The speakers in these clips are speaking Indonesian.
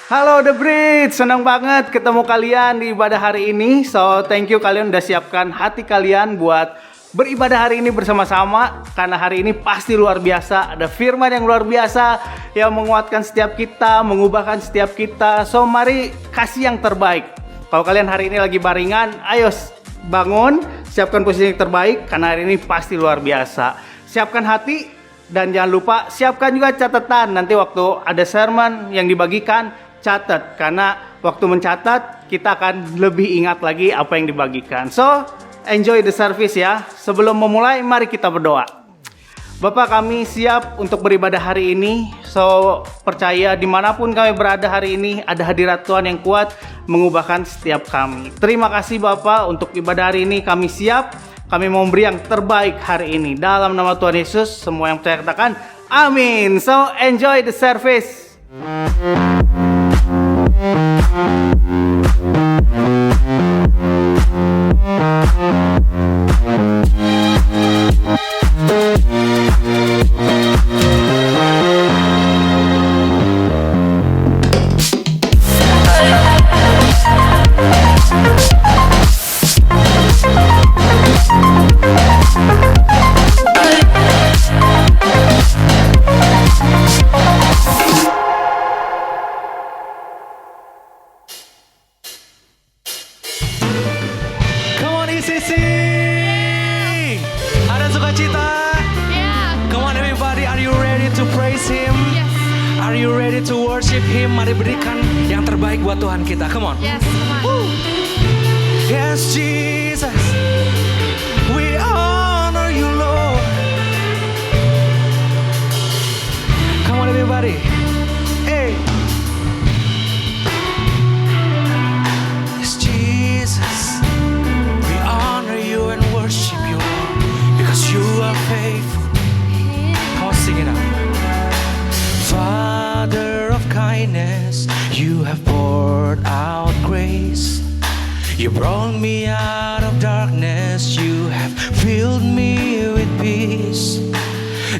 Halo The Bridge, senang banget ketemu kalian di ibadah hari ini. So thank you kalian udah siapkan hati kalian buat beribadah hari ini bersama-sama. Karena hari ini pasti luar biasa. Ada firman yang luar biasa yang menguatkan setiap kita, mengubahkan setiap kita. So mari kasih yang terbaik. Kalau kalian hari ini lagi baringan, ayo bangun, siapkan posisi yang terbaik. Karena hari ini pasti luar biasa. Siapkan hati dan jangan lupa siapkan juga catatan. Nanti waktu ada sermon yang dibagikan, catat, karena waktu mencatat kita akan lebih ingat lagi apa yang dibagikan. So, enjoy the service ya. Sebelum memulai, mari kita berdoa. Bapak, kami siap untuk beribadah hari ini. So, percaya dimanapun kami berada hari ini, ada hadirat Tuhan yang kuat mengubahkan setiap kami. Terima kasih Bapak untuk ibadah hari ini. Kami siap, kami mau beri yang terbaik hari ini. Dalam nama Tuhan Yesus, semua yang percaya katakan amin. So, enjoy the service. Mari berikan yang terbaik buat Tuhan kita. Come on. Yes, come on. Yes, Jesus. We honor you, Lord. Come on, everybody. Hey. Yes, Jesus. We honor you and worship you, Lord, because you are faithful. Come on, sing it out. Father of kindness, you have poured out grace. You brought me out of darkness, you have filled me with peace.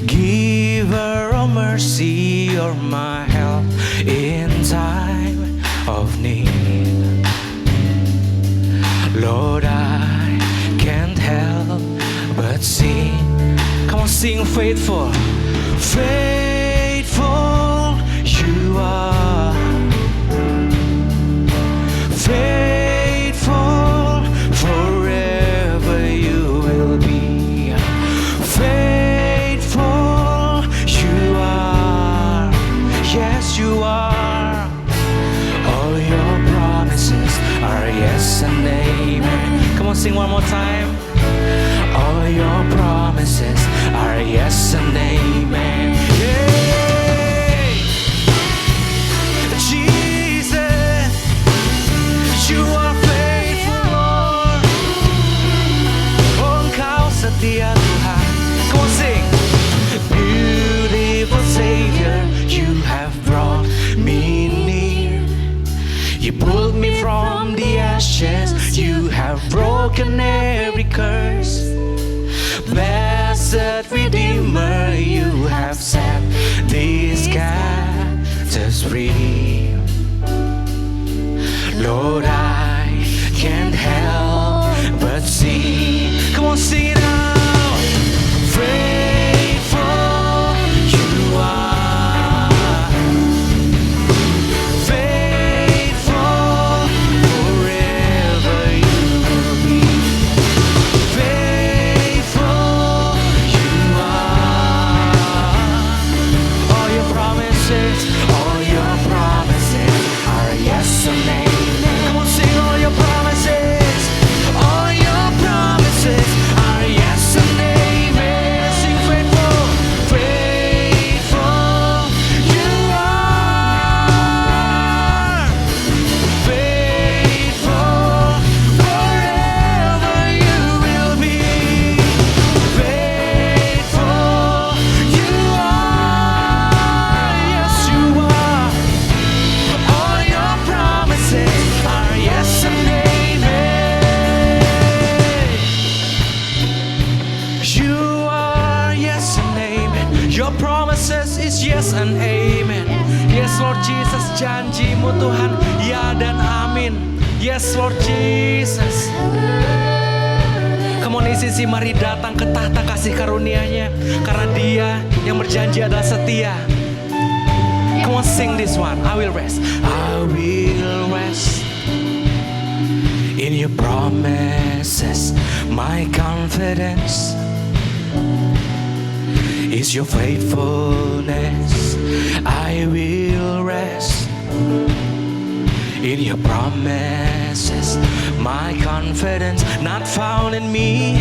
Giver of mercy, you're my help in time of need. Lord, I can't help but sing. Come on, sing faithful. Faithful you are, faithful forever you will be. Faithful you are, yes you are. All your promises are yes and amen. Come on, sing one more time. All your promises are yes and amen. You are faithful, Lord. Oh, Engkau setia Tuhan. Come on, sing. Beautiful Savior, you have brought me near. You pulled me from the ashes. You have broken every curse. Blessed Redeemer, you have set these captives free. Lord, I can't help but sing. Come on, sing it out. Faithful you are, faithful forever you will be. Faithful you are. All your promises are yes and amen. All your promises are yes and amen. Sing faithful, faithful you are, faithful forever you will be. Faithful you are, yes you are. All your promises are yes and amen. You are yes and amen. Your promises is yes and amen. Yes, Lord Jesus, janji-Mu Tuhan, ya dan amin. Yes Lord Jesus. Come on ICC, mari datang ke tahta kasih karunia-Nya, karena Dia yang berjanji adalah setia. Come on sing this one. I will rest. I will rest in your promises. My confidence is your faithfulness. I will rest in your promises. My confidence not found in me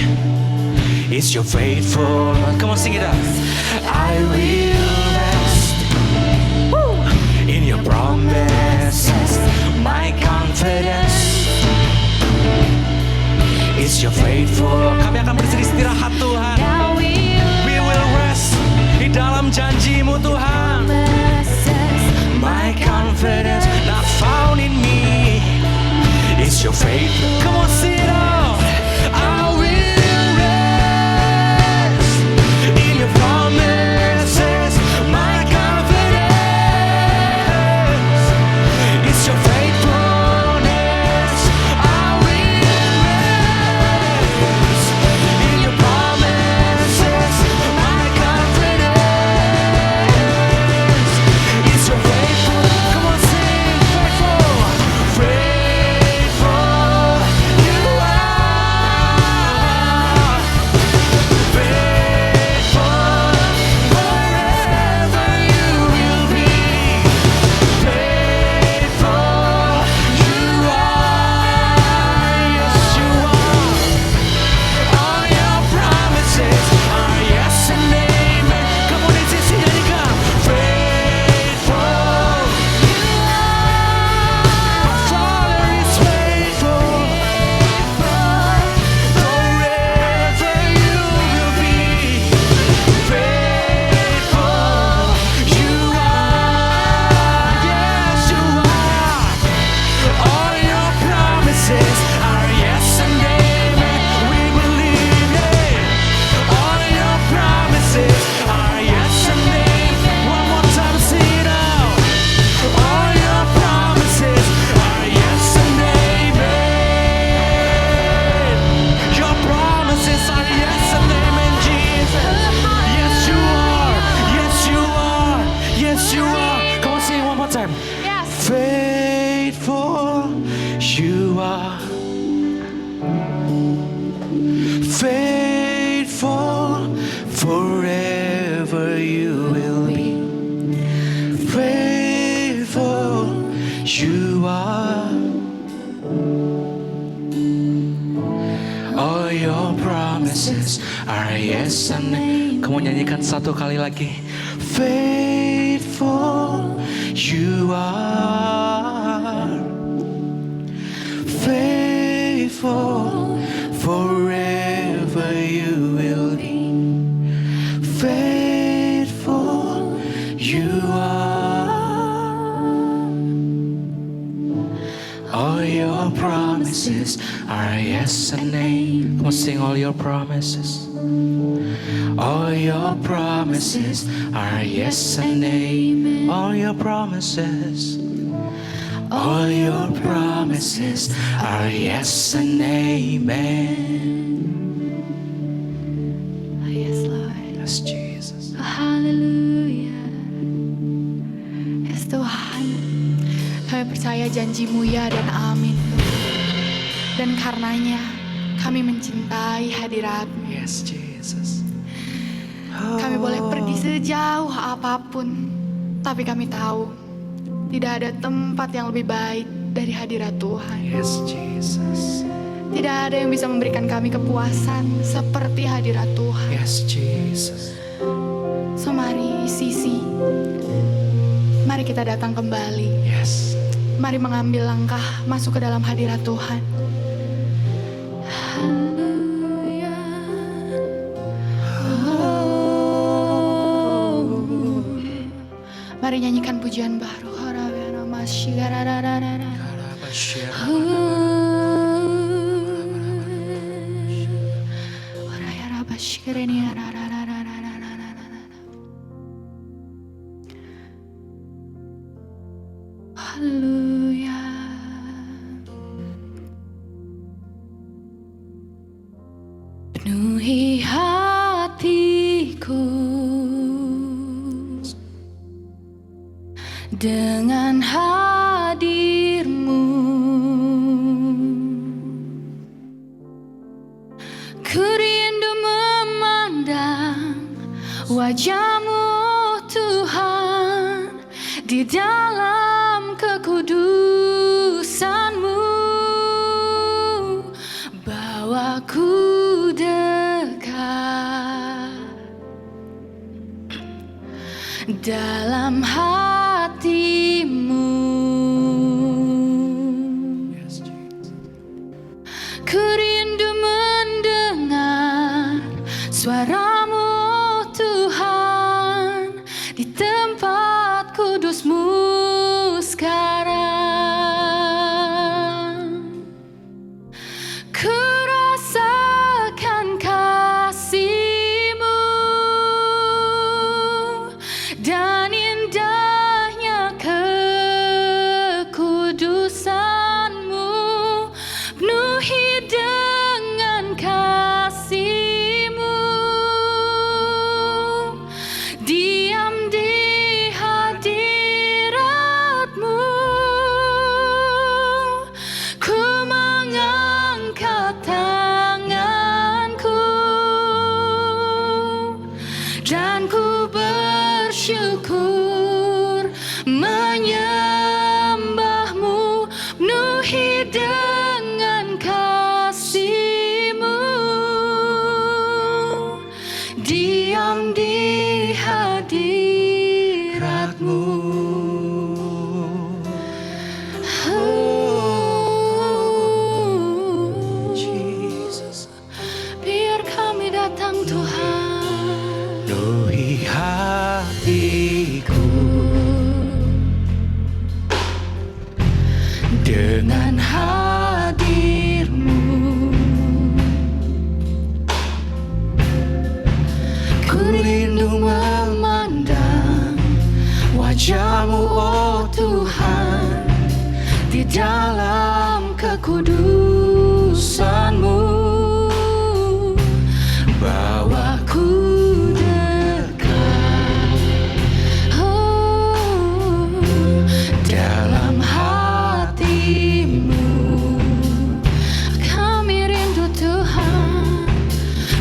is your faithfulness. Come on, sing it out. I will rest in your promises. My confidence is your faithful. Kami akan beristirahat Tuhan. We will rest di dalam janji-Mu Tuhan. My confidence not found in me is your faith. Come on, sing it out. I will rest in your promises. My confidence is your faithfulness. I will rest in your promises. My confidence is your faithful. Come on, sing faithful. Faithful you are. Faithful forever you will be. Faithful you are. Yes you are. All your promises are yes and amen. Come on, it's easy, nyanyikan. Faithful you are. My Father is faithful. Forever you will be. Faithful you are. Yes you are. All your promises are yes and amen. We believe it. All your promises are yes and amen. One more time, sing it out. All your promises are yes and amen. Your promises are yes and amen, Jesus. Yes you are. Yes you are. Yes you are. Come on, sing it one more time. Yes. Faithful you are. Faithful forever you will be. Faithful you are. All your promises are yes and amen. Kamu nyanyikan satu kali lagi. Faithful you are. Faithful forever you will be. Faithful you are. All your promises are yes and amen. Come on, sing all your promises. All your promises are yes and amen. All your promises. All your promises are yes and amen. Oh, yes, Lord. Yes, Jesus. Oh, haleluya. Yes, Tuhan. Kami percaya janji-Mu ya dan amin. Dan karenanya kami mencintai hadirat-Mu. Yes, Jesus. Kami boleh pergi sejauh apapun, tapi kami tahu tidak ada tempat yang lebih baik dari hadirat Tuhan. Yes, Jesus. Tidak ada yang bisa memberikan kami kepuasan seperti hadirat Tuhan. Yes, Jesus. So mari Sisi, mari kita datang kembali. Yes. Mari mengambil langkah masuk ke dalam hadirat Tuhan. Haleluya. Mari nyanyikan pujian baru. penuhi hatiku dengan hadir-Mu. Ku rindu memandang wajah-Mu Tuhan, di dalam kekudusan-Mu. Bawaku dekat dalam hati-Mu. Ku rindu mendengar suara-Mu Tuhan, di tempat kudus-Mu sekarang. Ku rasakan kasih-Mu dan indahnya kekudusan-Mu. Penuhi dengan kasih-Mu, diam di hadirat-Mu. Ku mengangkat tanganku dan ku bersyukur menyembah-Mu. Penuhi dengan kasih-Mu, diam di hadirat-Mu. Jesus, Biar kami datang Tuhan, penuhi hatiku dengan hadir-Mu. Ku rindu memandang wajah-Mu, oh Tuhan, di dalam kekudusan-Mu. Bawaku dekat, oh, dalam hati-Mu. Kami rindu Tuhan,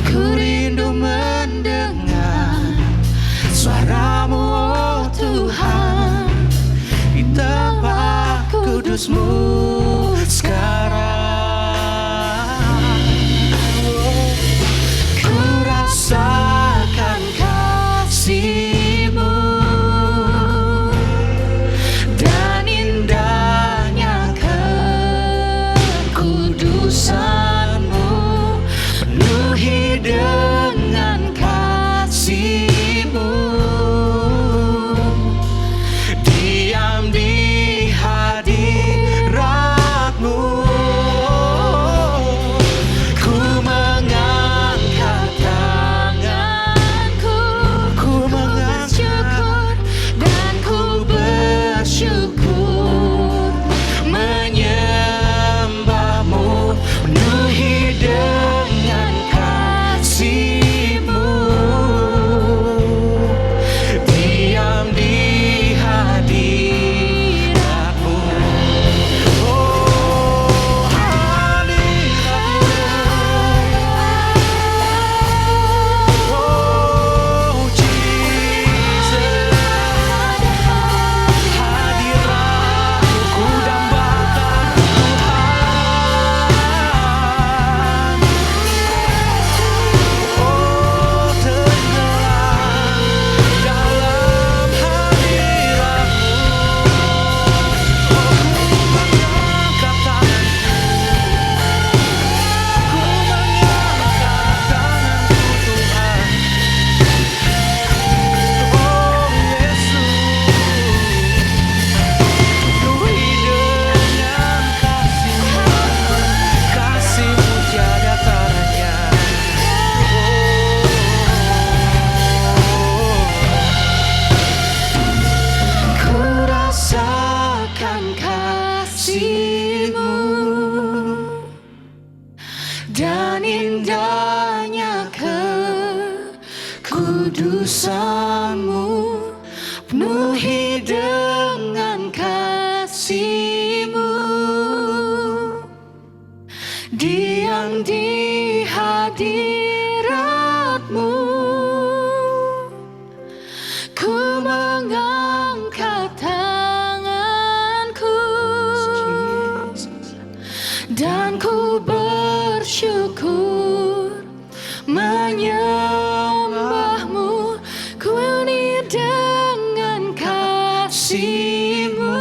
ku rindu mendengar suara-Mu, oh Tuhan, di tempat kudus-Mu sekarang. Ku rasakan kasih-Mu dan indahnya kekudusan-Mu. Penuhi dengan kasih-Mu, diam di hadirat-Mu. dan indahnya kekudusan-Mu, penuhi dengan kasih-Mu, diam di hadirat-Mu, ku mengangkat tanganku dan ku bersyukur menyembah-Mu, ku unik dengan kasih-Mu,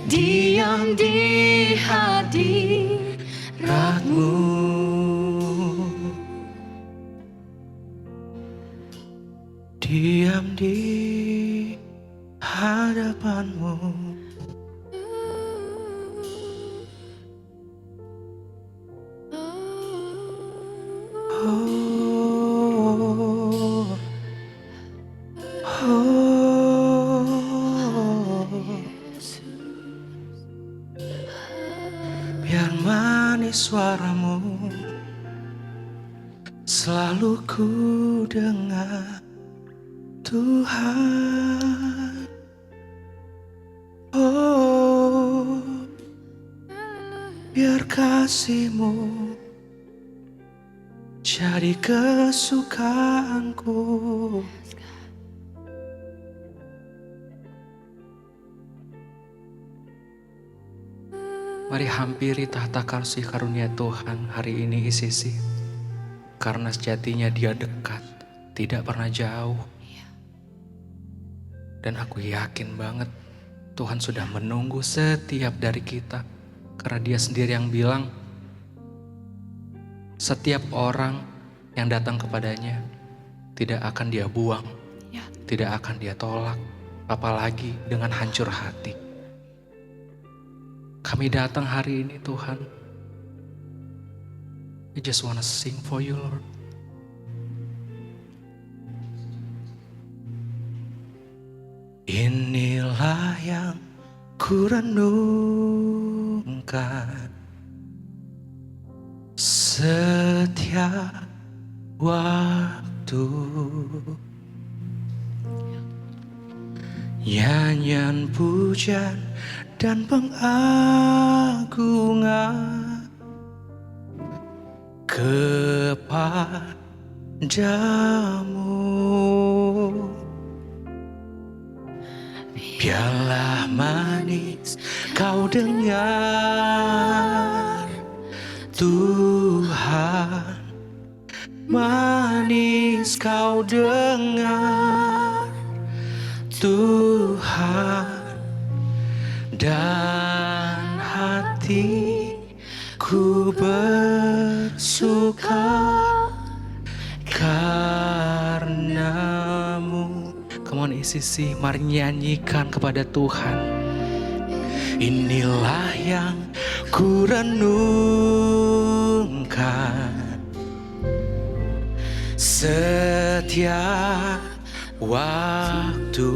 diam di hadirat-Mu, diam di hadapan-Mu. Oh, biar manis suara-Mu selalu ku dengar, Tuhan. Oh, biar kasih-Mu jadi kesukaanku. Mari hampiri tahta kasih karunia Tuhan hari ini ICC. Karena sejatinya Dia dekat, tidak pernah jauh. Dan aku yakin banget Tuhan sudah menunggu setiap dari kita. Karena Dia sendiri yang bilang, setiap orang yang datang kepadanya tidak akan Dia buang, tidak akan Dia tolak, apalagi dengan hancur hati. Kami datang hari ini Tuhan, I just wanna sing for you Lord. Inilah yang ku renungkan setiap waktu, nyanyian pujian dan pengagungan kepadamu. Biarlah manis kau dengar, Tuhan, manis kau dengar, Tuhan, dan hatiku bersuka karenamu. Come on ICC, mari nyanyikan kepada Tuhan. Inilah yang ku renungkan setiap waktu,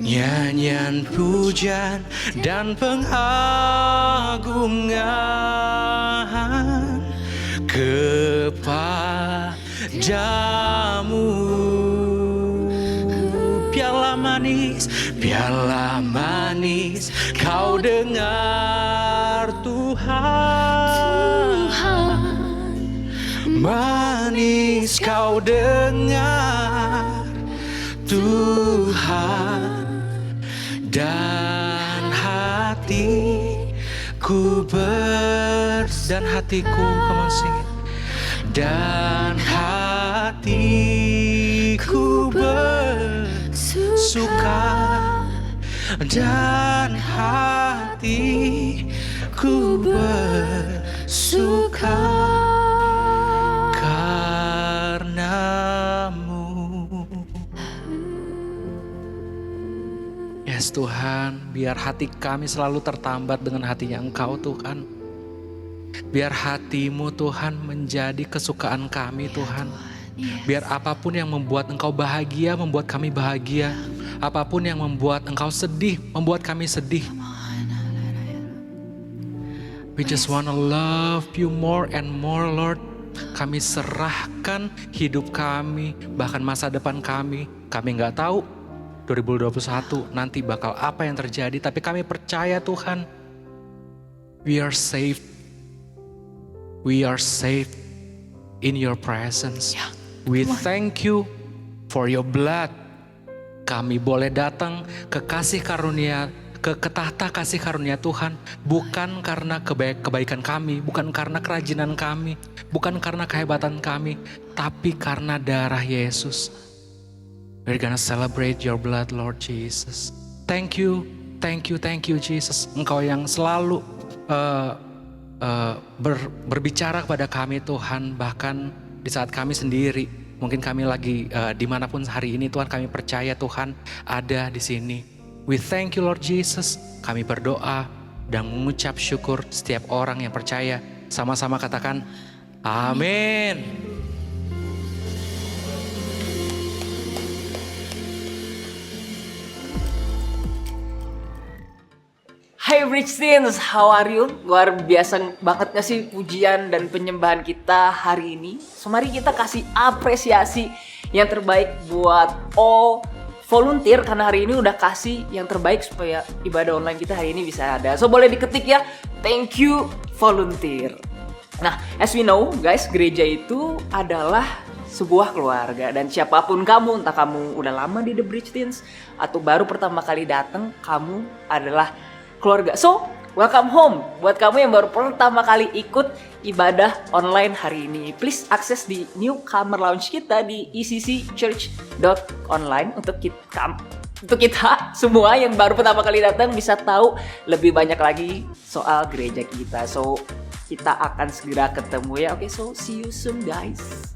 nyanyian pujian dan pengagungan kepadamu. Biarlah manis kau dengar, Tuhan, manis kau dengar, Tuhan, dan hatiku dan hatiku, come on sing it. Dan hatiku bersuka, dan hatiku bersuka karenamu. Yes Tuhan, biar hati kami selalu tertambat dengan hatinya Engkau Tuhan. Biar hatimu Tuhan menjadi kesukaan kami Tuhan. Biar apapun yang membuat Engkau bahagia, membuat kami bahagia. Apapun yang membuat Engkau sedih, membuat kami sedih. We just wanna love you more and more, Lord. Kami serahkan hidup kami, bahkan masa depan kami. Kami nggak tahu 2021 nanti bakal apa yang terjadi, tapi kami percaya Tuhan, we are safe. We are safe in your presence. We thank you for your blood. Kami boleh datang ke kasih karunia, ke tahta kasih karunia Tuhan, bukan karena kebaikan kami, bukan karena kerajinan kami, bukan karena kehebatan kami, tapi karena darah Yesus. We're gonna celebrate your blood, Lord Jesus. Thank you, thank you, thank you Jesus. Engkau yang selalu berbicara kepada kami Tuhan, bahkan di saat kami sendiri, mungkin kami lagi dimanapun hari ini Tuhan, kami percaya Tuhan ada di sini. We thank you Lord Jesus. Kami berdoa dan mengucap syukur setiap orang yang percaya. Sama-sama katakan amin. Hai Bridge Teens, how are you? Luar biasa banget gak sih pujian dan penyembahan kita hari ini? So mari kita kasih apresiasi yang terbaik buat all volunteer, karena hari ini udah kasih yang terbaik supaya ibadah online kita hari ini bisa ada. So boleh diketik ya, thank you volunteer. Nah, as we know guys, gereja itu adalah sebuah keluarga, dan siapapun kamu, entah kamu udah lama di The Bridge Teens atau baru pertama kali datang, kamu adalah keluarga. So, welcome home buat kamu yang baru pertama kali ikut ibadah online hari ini. Please akses di newcomer lounge kita di eccchurch.online untuk kita semua yang baru pertama kali datang bisa tahu lebih banyak lagi soal gereja kita. So, kita akan segera ketemu ya. Oke, so see you soon guys.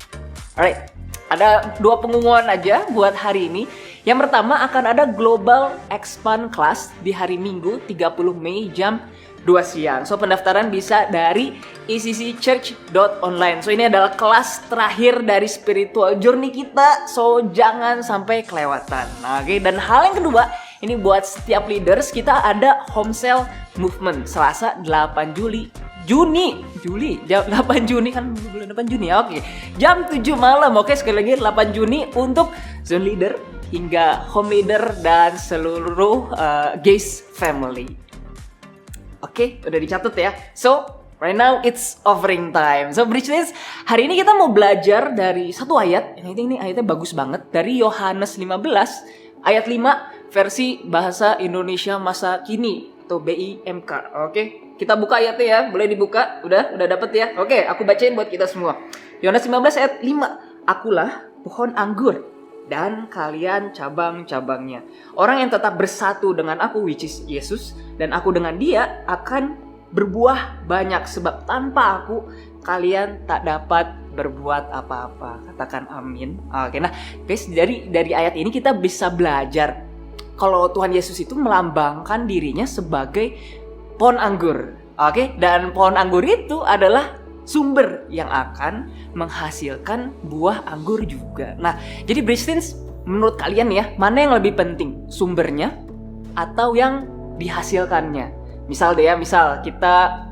Alright, ada 2 pengumuman aja buat hari ini. Yang pertama akan ada Global Expand Class di hari Minggu 30 Mei jam 2 siang. So pendaftaran bisa dari eccchurch.online. So ini adalah kelas terakhir dari spiritual journey kita. So jangan sampai kelewatan. Nah, oke. Dan hal yang kedua, ini buat setiap leaders, kita ada home cell movement Selasa 8 Juni jam 8 Juni kan bulan depan Juni ya. Oke. Jam 7 malam. Oke, sekali lagi 8 Juni untuk zone leader hingga home leader dan seluruh Gaze family. Oke, udah dicatat ya. So, right now it's offering time. So, Bridge Teens, hari ini kita mau belajar dari satu ayat. Ini ayatnya bagus banget, dari Yohanes 15 ayat 5 versi bahasa Indonesia masa kini atau BIMK. Oke, kita buka ayatnya ya. Boleh dibuka? Udah dapet ya? Oke, aku bacain buat kita semua. Yohanes 15 ayat 5. Akulah pohon anggur dan kalian cabang-cabangnya. Orang yang tetap bersatu dengan aku, which is Yesus, dan aku dengan dia akan berbuah banyak, sebab tanpa aku kalian tak dapat berbuat apa-apa. Katakan amin. Oke, nah guys, dari ayat ini kita bisa belajar kalau Tuhan Yesus itu melambangkan dirinya sebagai pohon anggur. Oke, dan pohon anggur itu adalah sumber yang akan menghasilkan buah anggur juga. Nah, jadi Bridge Teens, menurut kalian ya, mana yang lebih penting? Sumbernya atau yang dihasilkannya? Misal kita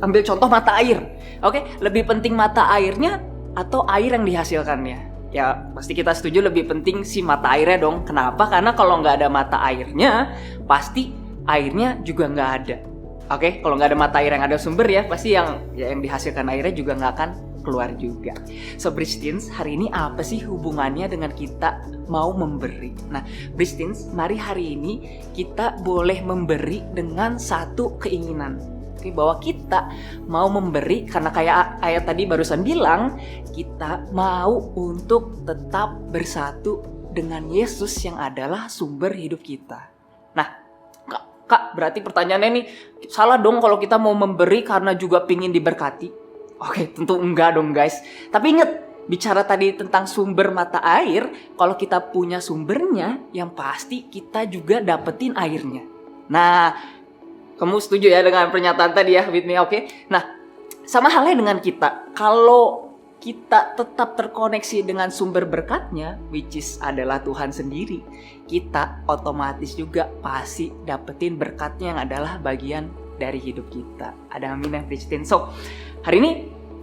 ambil contoh mata air. Oke, lebih penting mata airnya atau air yang dihasilkannya? Ya, pasti kita setuju lebih penting si mata airnya dong. Kenapa? Karena kalau nggak ada mata airnya, pasti airnya juga nggak ada. Oke, kalau nggak ada mata air yang ada sumber ya, pasti yang dihasilkan airnya juga nggak akan keluar juga. So Bridge Teens, hari ini apa sih hubungannya dengan kita mau memberi? Nah, Bridge Teens, mari hari ini kita boleh memberi dengan satu keinginan. Oke, bahwa kita mau memberi karena kayak ayat tadi barusan bilang, kita mau untuk tetap bersatu dengan Yesus yang adalah sumber hidup kita. Nah, Kak, berarti pertanyaannya nih, salah dong kalau kita mau memberi karena juga pingin diberkati? Oke, tentu enggak dong guys. Tapi ingat, bicara tadi tentang sumber mata air, kalau kita punya sumbernya, yang pasti kita juga dapetin airnya. Nah, kamu setuju ya dengan pernyataan tadi ya, with me, oke? Nah, sama halnya dengan kita. Kalau kita tetap terkoneksi dengan sumber berkatnya, which is adalah Tuhan sendiri, kita otomatis juga pasti dapetin berkatnya yang adalah bagian dari hidup kita. Ada amin ya Christine. So, hari ini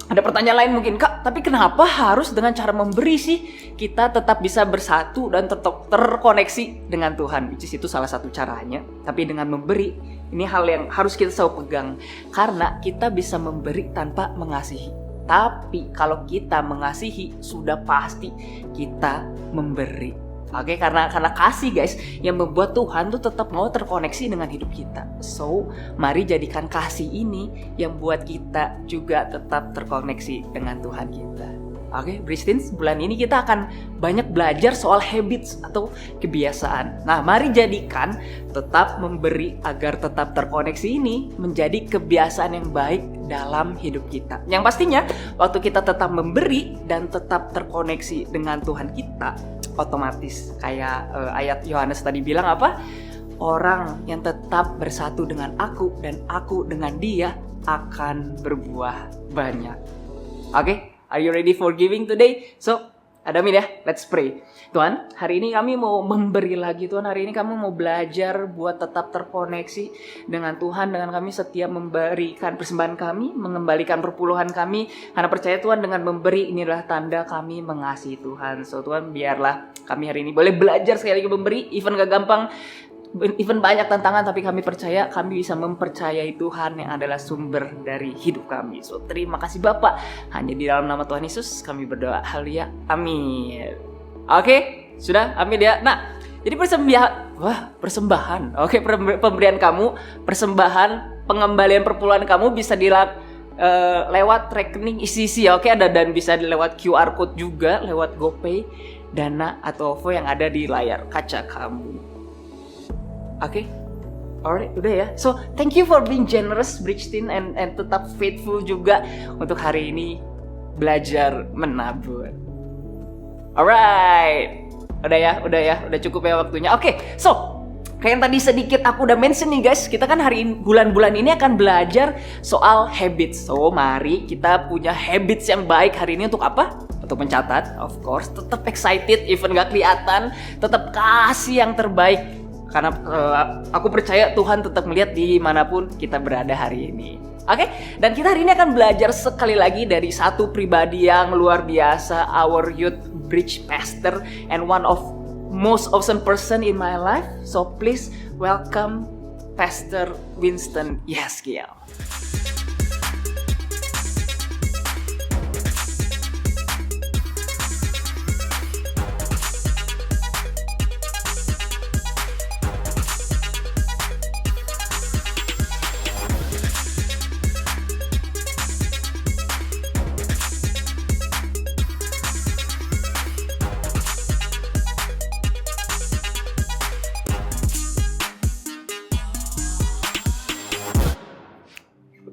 ada pertanyaan lain mungkin, Kak, tapi kenapa harus dengan cara memberi sih kita tetap bisa bersatu dan tetap terkoneksi dengan Tuhan? Which is itu salah satu caranya. Tapi dengan memberi, ini hal yang harus kita selalu pegang. Karena kita bisa memberi tanpa mengasihi. Tapi kalau kita mengasihi, sudah pasti kita memberi. Oke, karena kasih guys yang membuat Tuhan tuh tetap mau terkoneksi dengan hidup kita. So, mari jadikan kasih ini yang buat kita juga tetap terkoneksi dengan Tuhan kita. Oke, Bristins, bulan ini kita akan banyak belajar soal habits atau kebiasaan. Nah, mari jadikan tetap memberi agar tetap terkoneksi ini menjadi kebiasaan yang baik dalam hidup kita. Yang pastinya, waktu kita tetap memberi dan tetap terkoneksi dengan Tuhan kita, otomatis kayak ayat Yohanes tadi bilang apa? Orang yang tetap bersatu dengan aku dan aku dengan dia akan berbuah banyak. Oke? Are you ready for giving today? So, Adamin ya, let's pray. Tuhan, hari ini kami mau memberi lagi. Tuhan, hari ini kami mau belajar buat tetap terkoneksi dengan Tuhan. Dengan kami setia memberikan persembahan kami, mengembalikan perpuluhan kami. Karena percaya Tuhan dengan memberi ini adalah tanda kami mengasihi Tuhan. So Tuhan, biarlah kami hari ini boleh belajar sekali lagi memberi. Even gak gampang, even banyak tantangan, tapi kami percaya kami bisa mempercayai Tuhan yang adalah sumber dari hidup kami. So terima kasih Bapak. Hanya di dalam nama Tuhan Yesus kami berdoa. Haleluya. Amin. Oke, sudah amin ya. Nah, jadi persembahan. Oke, pemberian kamu, persembahan, pengembalian perpuluhan kamu bisa lewat rekening isi. Oke, ada dan bisa lewat QR code juga, lewat GoPay, Dana atau OVO yang ada di layar kaca kamu. Oke, alright, udah ya. So, thank you for being generous, Bridgetin, and tetap faithful juga untuk hari ini belajar menabur. Alright, udah cukup ya waktunya. Oke, so kayak yang tadi sedikit aku udah mention nih guys, kita kan bulan-bulan ini akan belajar soal habits. So, mari kita punya habits yang baik hari ini untuk apa? Untuk mencatat, of course. Tetap excited, even gak kelihatan. Tetap kasih yang terbaik. Karena aku percaya Tuhan tetap melihat dimanapun kita berada hari ini. Oke? Dan kita hari ini akan belajar sekali lagi dari satu pribadi yang luar biasa. Our youth bridge pastor and one of most awesome person in my life. So please welcome Pastor Winston Yesgiel.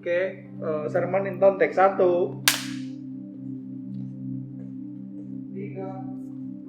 Oke, sermon Inton take 1. 3,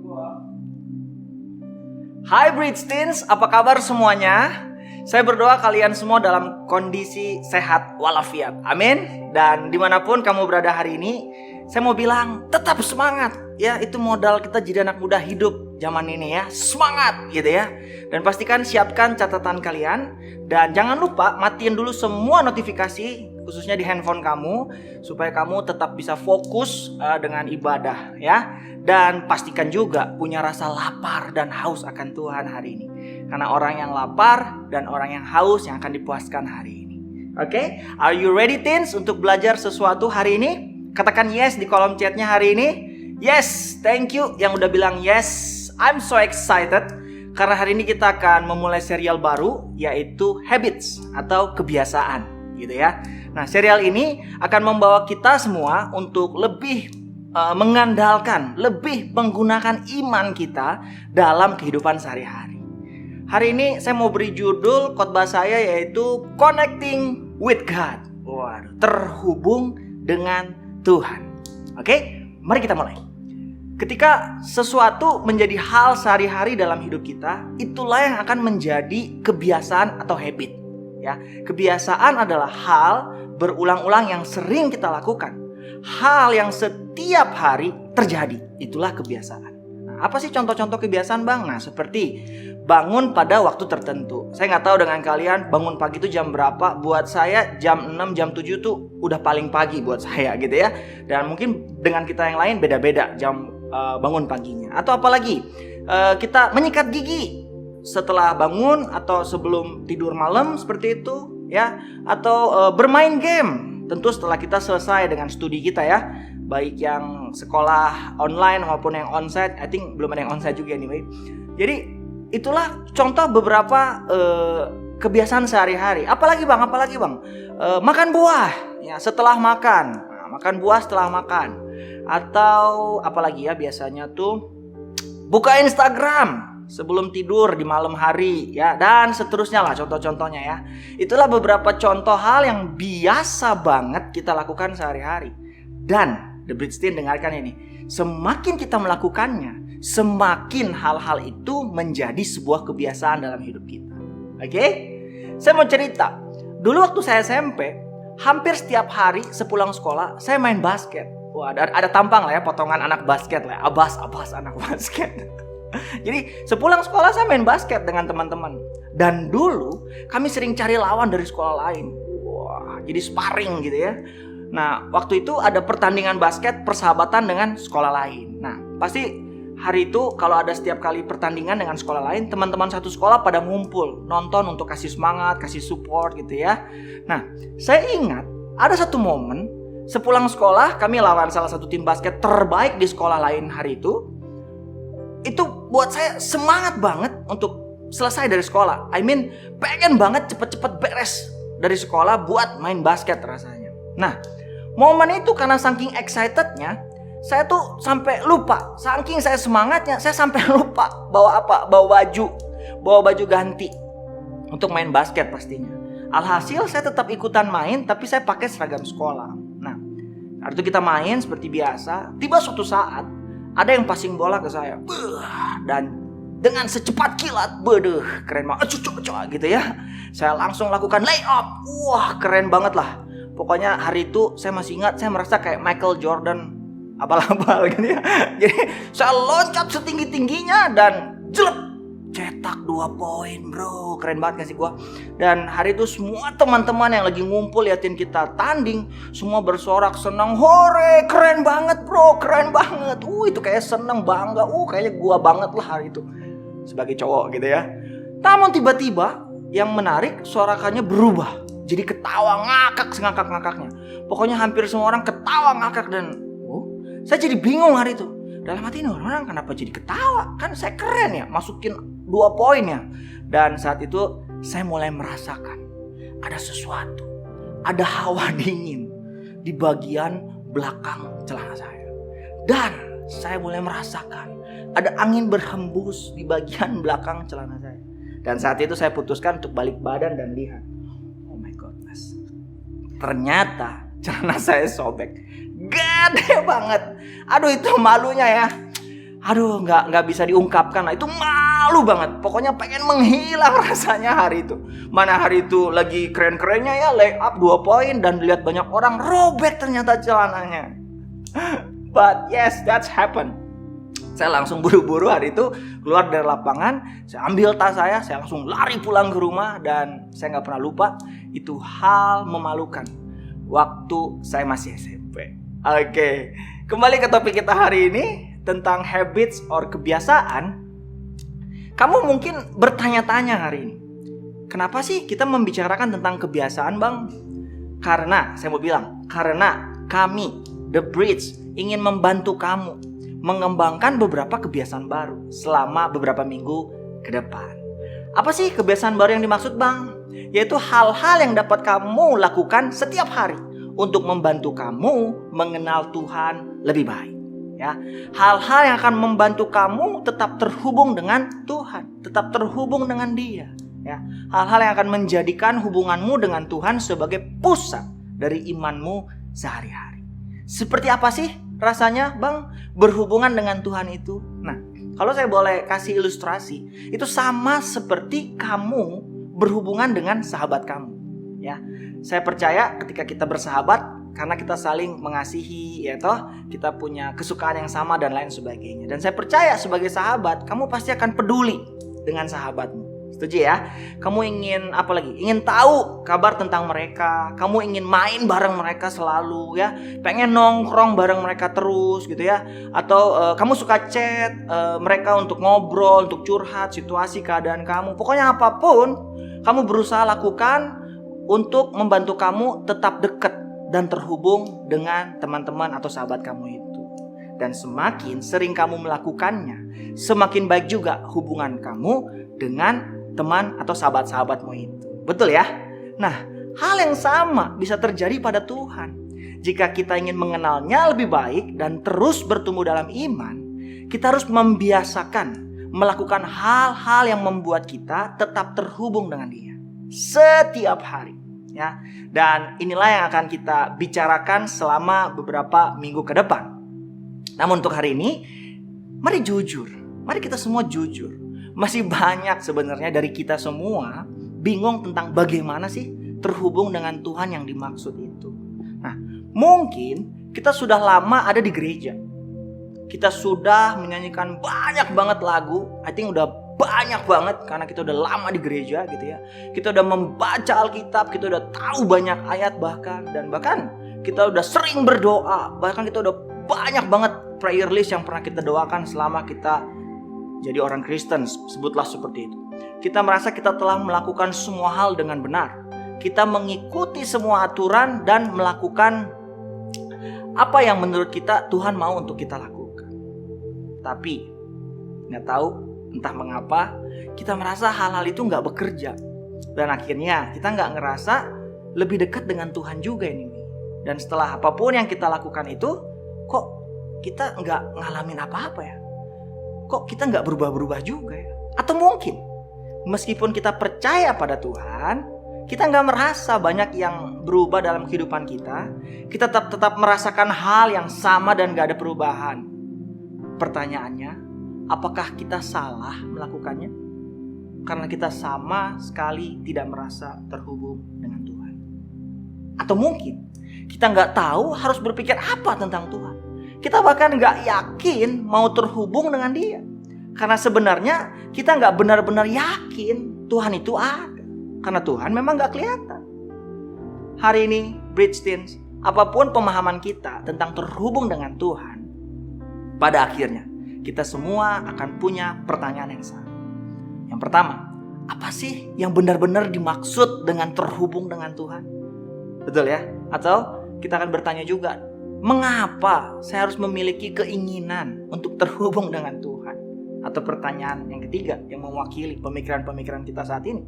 2. Hai Bridge-teens, apa kabar semuanya? Saya berdoa kalian semua dalam kondisi sehat walafiat. Amin. Dan dimanapun kamu berada hari ini, saya mau bilang tetap semangat. Ya, itu modal kita jadi anak muda hidup zaman ini ya. Semangat gitu ya. Dan pastikan siapkan catatan kalian. Dan jangan lupa matiin dulu semua notifikasi, khususnya di handphone kamu, supaya kamu tetap bisa fokus dengan ibadah ya. Dan pastikan juga punya rasa lapar dan haus akan Tuhan hari ini. Karena orang yang lapar dan orang yang haus yang akan dipuaskan hari ini. Oke? Are you ready teens untuk belajar sesuatu hari ini? Katakan yes di kolom chatnya hari ini. Yes, thank you yang udah bilang yes. I'm so excited. Karena hari ini kita akan memulai serial baru, yaitu Habits atau kebiasaan gitu ya. Nah, serial ini akan membawa kita semua untuk lebih mengandalkan, lebih menggunakan iman kita dalam kehidupan sehari-hari. Hari ini saya mau beri judul khotbah saya yaitu Connecting with God. Waduh, terhubung dengan Tuhan. Oke, mari kita mulai. Ketika sesuatu menjadi hal sehari-hari dalam hidup kita, itulah yang akan menjadi kebiasaan atau habit. Ya, kebiasaan adalah hal berulang-ulang yang sering kita lakukan. Hal yang setiap hari terjadi, itulah kebiasaan. Nah, Nah, apa sih contoh-contoh kebiasaan Bang? Nah, seperti bangun pada waktu tertentu. Saya nggak tahu dengan kalian bangun pagi itu jam berapa. Buat saya jam 6, jam 7 tuh udah paling pagi buat saya gitu ya. Dan mungkin dengan kita yang lain beda-beda jam bangun paginya. Atau apalagi kita menyikat gigi setelah bangun atau sebelum tidur malam seperti itu ya. Atau bermain game tentu setelah kita selesai dengan studi kita ya. Baik yang sekolah online maupun yang onsite. I think belum ada yang onsite juga anyway. Jadi itulah contoh beberapa kebiasaan sehari-hari. Apalagi bang? Makan buah ya setelah makan. Nah, makan buah setelah makan. Atau apalagi ya biasanya tuh buka Instagram sebelum tidur di malam hari ya, dan seterusnya lah contoh-contohnya ya. Itulah beberapa contoh hal yang biasa banget kita lakukan sehari-hari. Dan The Bridge Team dengarkan ini, semakin kita melakukannya, semakin hal-hal itu menjadi sebuah kebiasaan dalam hidup kita. Oke? Saya mau cerita. Dulu waktu saya SMP, hampir setiap hari sepulang sekolah saya main basket. Wah, ada tampang lah ya, potongan anak basket lah. Abas anak basket. Jadi sepulang sekolah saya main basket dengan teman-teman. Dan dulu kami sering cari lawan dari sekolah lain. Wah, jadi sparring gitu ya. Nah, waktu itu ada pertandingan basket persahabatan dengan sekolah lain. Nah, pasti hari itu kalau ada setiap kali pertandingan dengan sekolah lain, teman-teman satu sekolah pada ngumpul nonton untuk kasih semangat, kasih support gitu ya. Nah, saya ingat ada satu momen sepulang sekolah kami lawan salah satu tim basket terbaik di sekolah lain hari itu. Itu buat saya semangat banget untuk selesai dari sekolah. I mean, pengen banget cepet-cepet beres dari sekolah buat main basket rasanya. Nah, momen itu karena saking excitednya, saya tuh sampai lupa. Saking saya semangatnya, saya sampai lupa bawa apa? Bawa baju ganti untuk main basket pastinya. Alhasil saya tetap ikutan main, tapi saya pakai seragam sekolah. Nah, hari itu kita main seperti biasa. Tiba suatu saat ada yang passing bola ke saya, dan dengan secepat kilat, keren banget, gitu ya. Saya langsung lakukan layup, wah keren banget lah. Pokoknya hari itu saya masih ingat, saya merasa kayak Michael Jordan abal-abal gitu ya. Jadi saya loncat setinggi-tingginya dan jelek, cetak 2 poin bro, keren banget gak sih gua. Dan hari itu semua teman-teman yang lagi ngumpul liatin kita tanding, semua bersorak senang, hore, keren banget bro, keren banget. Itu kayak seneng, bangga, kayaknya gua banget lah hari itu sebagai cowok gitu ya. Namun tiba-tiba yang menarik, sorakannya berubah jadi ketawa ngakak sengakak-ngakaknya. Pokoknya hampir semua orang ketawa ngakak dan saya jadi bingung hari itu. Dalam hati ini orang kenapa jadi ketawa? Kan saya keren ya, masukin 2 poin ya. Dan saat itu saya mulai merasakan ada sesuatu, ada hawa dingin di bagian belakang celana saya. Dan saya mulai merasakan ada angin berhembus di bagian belakang celana saya. Dan saat itu saya putuskan untuk balik badan dan lihat. Oh my goodness. Ternyata celana saya sobek. Gede banget. Aduh itu malunya ya. Aduh nggak bisa diungkapkan lah. Itu malu banget. Pokoknya pengen menghilang rasanya hari itu. Mana hari itu lagi keren-kerennya ya, layup 2 poin dan dilihat banyak orang, robek ternyata celananya. But yes, that's happened. Saya langsung buru-buru hari itu keluar dari lapangan, saya ambil tas saya langsung lari pulang ke rumah. Dan saya gak pernah lupa, itu hal memalukan waktu saya masih SMP. Oke, kembali ke topik kita hari ini tentang habits or kebiasaan. Kamu mungkin bertanya-tanya hari ini, kenapa sih kita membicarakan tentang kebiasaan bang? Karena, saya mau bilang, karena kami, The Bridge, ingin membantu kamu mengembangkan beberapa kebiasaan baru selama beberapa minggu ke depan. Apa sih kebiasaan baru yang dimaksud bang? Yaitu hal-hal yang dapat kamu lakukan setiap hari untuk membantu kamu mengenal Tuhan lebih baik. Ya, hal-hal yang akan membantu kamu tetap terhubung dengan Tuhan, tetap terhubung dengan Dia. Ya, hal-hal yang akan menjadikan hubunganmu dengan Tuhan sebagai pusat dari imanmu sehari-hari. Seperti apa sih rasanya bang berhubungan dengan Tuhan itu? Nah, kalau saya boleh kasih ilustrasi, itu sama seperti kamu berhubungan dengan sahabat kamu. Ya, saya percaya ketika kita bersahabat, karena kita saling mengasihi, ya toh, kita punya kesukaan yang sama dan lain sebagainya. Dan saya percaya sebagai sahabat, kamu pasti akan peduli dengan sahabatmu. Setuju ya? Kamu ingin apa lagi? Ingin tahu kabar tentang mereka. Kamu ingin main bareng mereka selalu ya. Pengen nongkrong bareng mereka terus gitu ya. Atau kamu suka chat mereka untuk ngobrol, untuk curhat situasi keadaan kamu. Pokoknya apapun kamu berusaha lakukan untuk membantu kamu tetap dekat dan terhubung dengan teman-teman atau sahabat kamu itu. Dan semakin sering kamu melakukannya, semakin baik juga hubungan kamu dengan teman atau sahabat-sahabatmu itu. Betul ya? Nah, hal yang sama bisa terjadi pada Tuhan. Jika kita ingin mengenalnya lebih baik dan terus bertumbuh dalam iman, kita harus membiasakan melakukan hal-hal yang membuat kita tetap terhubung dengan Dia setiap hari. Ya, dan inilah yang akan kita bicarakan selama beberapa minggu ke depan. Namun untuk hari ini, mari jujur. Mari kita semua jujur. Masih banyak sebenarnya dari kita semua bingung tentang bagaimana sih terhubung dengan Tuhan yang dimaksud itu. Nah, mungkin kita sudah lama ada di gereja. Kita sudah menyanyikan banyak banget lagu. I think udah banyak banget karena kita udah lama di gereja gitu ya. Kita udah membaca Alkitab, kita udah tahu banyak ayat bahkan kita udah sering berdoa. Bahkan kita udah banyak banget prayer list yang pernah kita doakan selama kita jadi orang Kristen, sebutlah seperti itu. Kita merasa kita telah melakukan semua hal dengan benar. Kita mengikuti semua aturan dan melakukan apa yang menurut kita Tuhan mau untuk kita lakukan. Tapi gak tahu entah mengapa kita merasa hal-hal itu gak bekerja. Dan akhirnya kita gak ngerasa lebih dekat dengan Tuhan juga ini. Dan setelah apapun yang kita lakukan itu, kok kita gak ngalamin apa-apa ya? Kok kita gak berubah-berubah juga ya? Atau mungkin meskipun kita percaya pada Tuhan, kita gak merasa banyak yang berubah dalam kehidupan kita. Kita tetap merasakan hal yang sama dan gak ada perubahan. Pertanyaannya, apakah kita salah melakukannya? Karena kita sama sekali tidak merasa terhubung dengan Tuhan. Atau mungkin kita gak tahu harus berpikir apa tentang Tuhan. Kita bahkan gak yakin mau terhubung dengan Dia. Karena sebenarnya kita gak benar-benar yakin Tuhan itu ada. Karena Tuhan memang gak kelihatan. Hari ini, Bridge-Teens, apapun pemahaman kita tentang terhubung dengan Tuhan, pada akhirnya kita semua akan punya pertanyaan yang sama. Yang pertama, apa sih yang benar-benar dimaksud dengan terhubung dengan Tuhan? Betul ya? Atau kita akan bertanya juga, mengapa saya harus memiliki keinginan untuk terhubung dengan Tuhan? Atau pertanyaan yang ketiga yang mewakili pemikiran-pemikiran kita saat ini.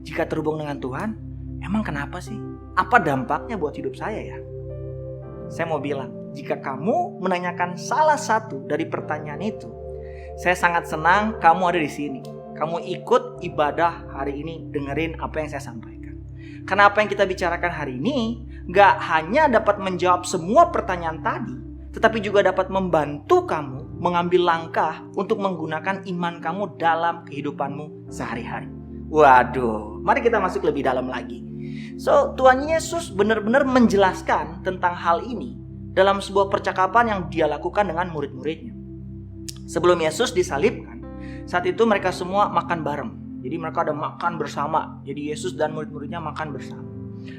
Jika terhubung dengan Tuhan, emang kenapa sih? Apa dampaknya buat hidup saya ya? Saya mau bilang, jika kamu menanyakan salah satu dari pertanyaan itu, saya sangat senang kamu ada di sini. Kamu ikut ibadah hari ini, dengerin apa yang saya sampaikan. Karena apa yang kita bicarakan hari ini gak hanya dapat menjawab semua pertanyaan tadi, tetapi juga dapat membantu kamu mengambil langkah untuk menggunakan iman kamu dalam kehidupanmu sehari-hari. Waduh, mari kita masuk lebih dalam lagi. So, Tuhan Yesus benar-benar menjelaskan tentang hal ini dalam sebuah percakapan yang Dia lakukan dengan murid-muridnya. Sebelum Yesus disalibkan, saat itu mereka semua makan bareng. Jadi mereka ada makan bersama. Jadi Yesus dan murid-muridnya makan bersama.